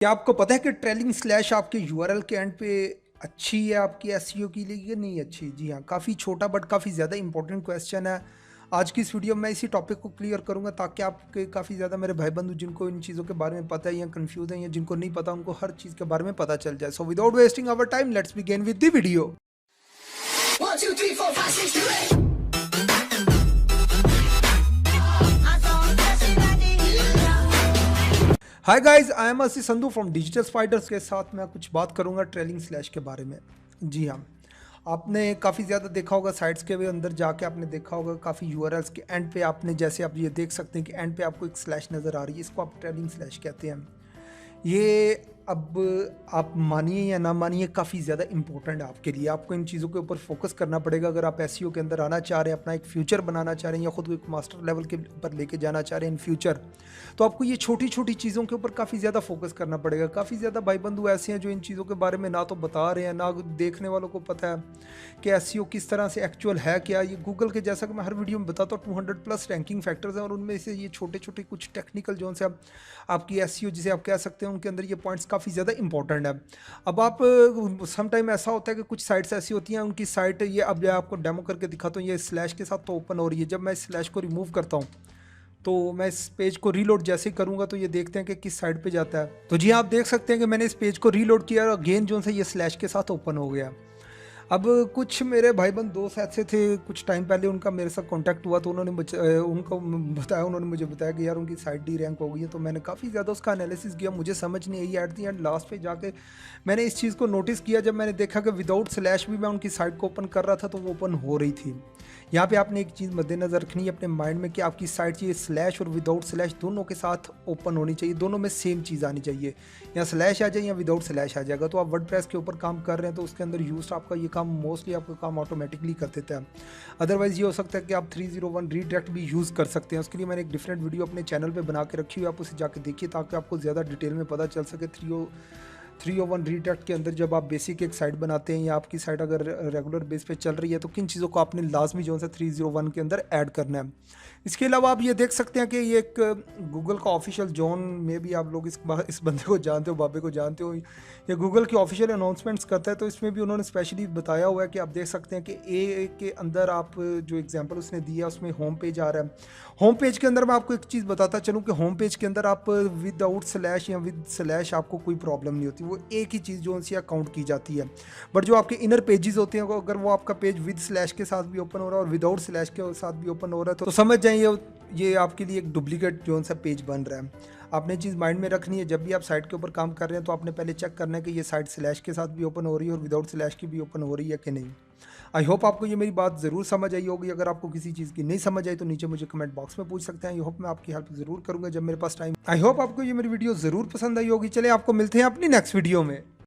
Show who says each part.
Speaker 1: क्या आपको पता है कि ट्रेलिंग स्लैश आपके यूआरएल के एंड पे अच्छी है आपकी एसईओ के लिए कि नहीं अच्छी? जी हाँ, काफ़ी छोटा बट काफ़ी ज़्यादा इंपॉर्टेंट क्वेश्चन है। आज की इस वीडियो में मैं इसी टॉपिक को क्लियर करूंगा ताकि आपके काफ़ी ज़्यादा मेरे भाई बंधु जिनको इन चीज़ों के बारे में पता है या कंफ्यूज हैं या जिनको नहीं पता उनको हर चीज़ के बारे में पता चल जाए। So without wasting our time let's begin with the video. Hi guys, I am Asi Sandhu from digital spiders. के साथ मैं कुछ बात करूंगा ट्रेलिंग स्लैश के बारे में। जी हाँ, आपने काफ़ी ज़्यादा देखा होगा साइट्स के भी अंदर जाके आपने देखा होगा काफ़ी यूआरएल्स के एंड पे आपने जैसे आप ये देख सकते हैं कि एंड पे आपको एक स्लैश नज़र आ रही है, इसको आप ट्रेलिंग स्लैश कहते हैं। ये अब आप मानिए या ना मानिए काफ़ी ज़्यादा इंपॉर्टेंट है आपके लिए। आपको इन चीज़ों के ऊपर फोकस करना पड़ेगा अगर आप एसईओ के अंदर आना चाह रहे हैं, अपना एक फ्यूचर बनाना चाह रहे हैं या खुद को एक मास्टर लेवल के ऊपर लेके जाना चाह रहे हैं इन फ्यूचर। तो आपको ये छोटी छोटी चीज़ों के ऊपर काफ़ी ज़्यादा फोकस करना पड़ेगा। काफ़ी ज़्यादा भाई बंधु ऐसे हैं जो इन चीज़ों के बारे में ना तो बता रहे हैं ना देखने वालों को पता है कि एसईओ किस तरह से एक्चुअल है क्या। ये गूगल के जैसा कि मैं हर वीडियो में बताता हूँ 200+ रैंकिंग फैक्टर्स हैं और उनमें से ये छोटे छोटे कुछ टेक्निकल जोन से आपकी एसईओ जिसे आप कह सकते हैं उनके अंदर ये पॉइंट्स काफ़ी ज़्यादा इंपॉर्टेंट है। अब आप सम टाइम ऐसा होता है कि कुछ साइट्स ऐसी होती हैं उनकी साइट ये अब मैं आपको डेमो करके दिखाता हूँ। ये स्लैश के साथ तो ओपन हो रही है। जब मैं इस स्लैश को रिमूव करता हूँ तो मैं इस पेज को रीलोड जैसे ही करूँगा तो ये देखते हैं कि किस साइड पे जाता है। तो जी आप देख सकते हैं कि मैंने इस पेज को रीलोड किया और अगेन जो है ये स्लैश के साथ ओपन हो गया। अब कुछ मेरे भाईबंद दोस्त ऐसे थे कुछ टाइम पहले उनका मेरे साथ कांटेक्ट हुआ तो उन्होंने मुझे बताया कि यार उनकी साइट डी रैंक हो गई है। तो मैंने काफ़ी ज़्यादा उसका एनालिसिस किया, मुझे समझ नहीं आई। एट दी एंड लास्ट पे जाके मैंने इस चीज़ को नोटिस किया जब मैंने देखा कि विदाउट स्लैश भी मैं उनकी साइट को ओपन कर रहा था तो वो ओपन हो रही थी। यहाँ पे आपने एक चीज़ मद्देनज़र रखनी है अपने माइंड में कि आपकी साइट ये स्लैश और विदाउट स्लैश दोनों के साथ ओपन होनी चाहिए, दोनों में सेम चीज़ आनी चाहिए। या स्लैश आ जाए या विदाउट स्लैश आ जाएगा। तो आप वर्डप्रेस के ऊपर काम कर रहे हैं तो उसके अंदर यूज आपका ये काम मोस्टली आपका काम ऑटोमेटिकली कर देता है। अदरवाइज़ ये हो सकता है कि आप 301 रीडायरेक्ट भी यूज़ कर सकते हैं। उसके लिए मैंने एक डिफरेंट वीडियो अपने चैनल पर बना के रखी हुई है, आप उसे जाकर देखिए ताकि आपको ज़्यादा डिटेल में पता चल सके। 301 रीडायरेक्ट के अंदर जब आप बेसिक एक साइट बनाते हैं या आपकी साइट अगर रेगुलर बेस पे चल रही है तो किन चीज़ों को आपने लाजमी जो है 301 के अंदर ऐड करना है। इसके अलावा आप ये देख सकते हैं कि ये एक गूगल का ऑफिशियल जोन में भी आप लोग इस बंदे को जानते हो, बाबे को जानते हो, ये गूगल की ऑफिशियल अनाउंसमेंट्स करता है। तो इसमें भी उन्होंने स्पेशली बताया हुआ है कि आप देख सकते हैं कि ए के अंदर आप जो एग्जांपल उसने दिया उसमें होम पेज आ रहा है। होम पेज के अंदर मैं आपको एक चीज़ बताता चलूँ कि होम पेज के अंदर आप विदाउट स्लैश या विद स्लैश आपको कोई प्रॉब्लम नहीं होती, वो एक ही चीज़ जो उनसे काउंट की जाती है। बट जो आपके इनर पेजेस होते हैं अगर वो आपका पेज विद स्लैश के साथ भी ओपन हो रहा है और विदाउट स्लैश के साथ भी ओपन हो रहा है तो समझ जाइए ये आपके लिए एक डुप्लीकेट जो सा पेज बन रहा है। आपने चीज़ माइंड में रखनी है जब भी आप साइट के ऊपर काम कर रहे हैं तो आपने पहले चेक करना है कि ये साइट स्लैश के साथ भी ओपन हो रही है और विदाउट स्लैश की भी ओपन हो रही है कि नहीं। आई होप आपको ये मेरी बात ज़रूर समझ आई होगी। अगर आपको किसी चीज़ की नहीं समझ आई तो नीचे मुझे कमेंट बॉक्स में पूछ सकते हैं। आई होप मैं आपकी हेल्प ज़रूर करूँगा जब मेरे पास टाइम। आई होप आपको ये मेरी वीडियो ज़रूर पसंद आई होगी। चले आपको मिलते हैं अपनी नेक्स्ट वीडियो में।